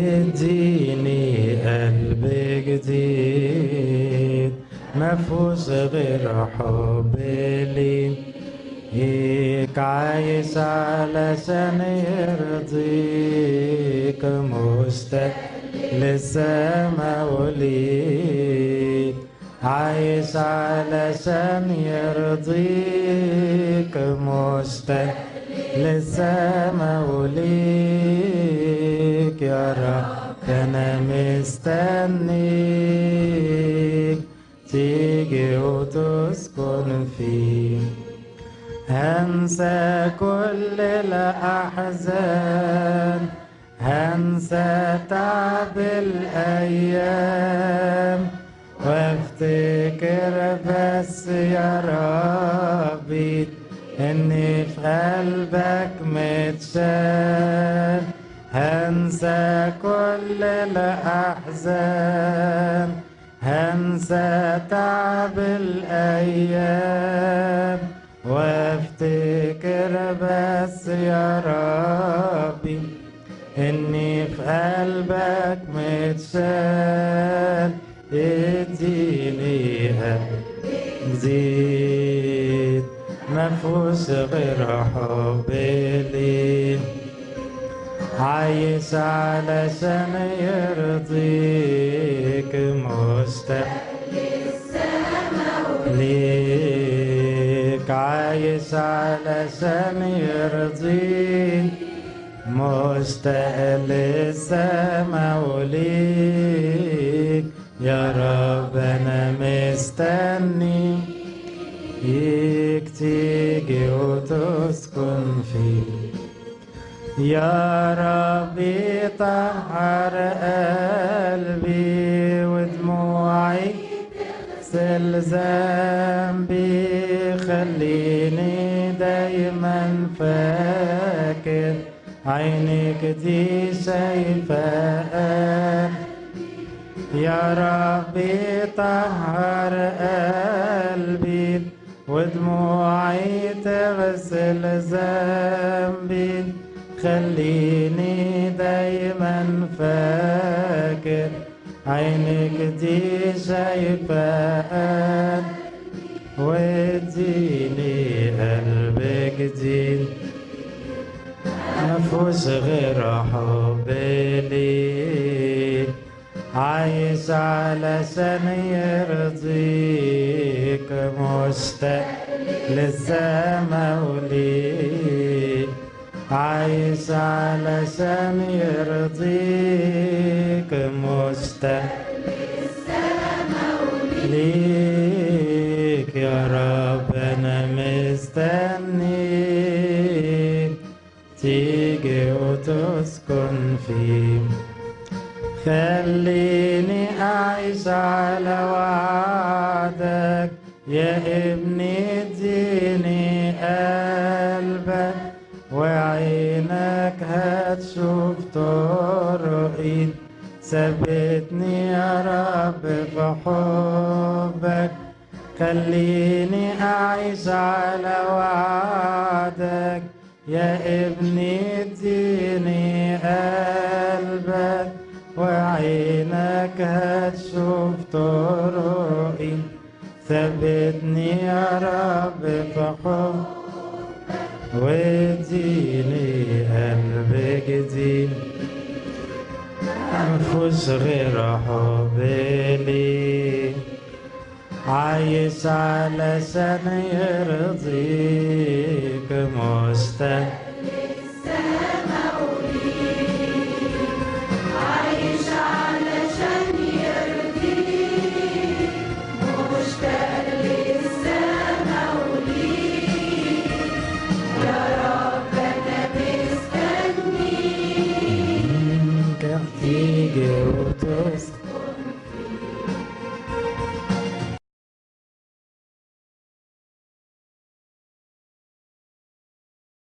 اديني قلب جديد مفهوش غير حب ليك، عايش علشان يرضيك، مشتاق للسما وليك، عايش علشان يرضيك، مشتاق للسما وليك، يا رب أنا مستنيك تيجي وتسكن فيه. هنسى كل الأحزان، هنسى تعب الأيام، وافتكر بس يا ربي إني في قلبك متشال. هنسى كل الأحزان، هنسى تعب الأيام، وافتكر بس يا ربي إني في قلبك متشال. اديني قلب جديد مفهوش غير حب ليك، عايش علشان يرضيك، مشتاق ليك، عايش علشان يرضيك، مشتاق للسما وليك، يا رب أنا مستني تيجي وتسكن فيه. يا ربي طهر قلبي ودموعي تغسل ذنبي، خليني دايما فاكر عينك دي شايفة. يا ربي طهر قلبي ودموعي تغسل ذنبي، خليني دايما فاكر عينك دي شايفة. واديني قلب جديد مفهوش غير حب ليك، عايش علشان يرضيك، مشتاق للسما وليك، عايش علشان يرضيك، مشتاق للسما وليك، يا رب أنا مستنيك تيجي وتسكن فيه. خليني أعيش على وعدك يا ابني، اديني قلبك وعينك هتشوف طرقي، ثبتني يا رب في حبك. خليني أعيش على وعدك يا ابني، اديني قلبك وعينك هتشوف طرقي، ثبتني يا رب في حبك. واديني قلب جديد مفهوش غير حب ليك، عايش علشان يرضيك، مشتاق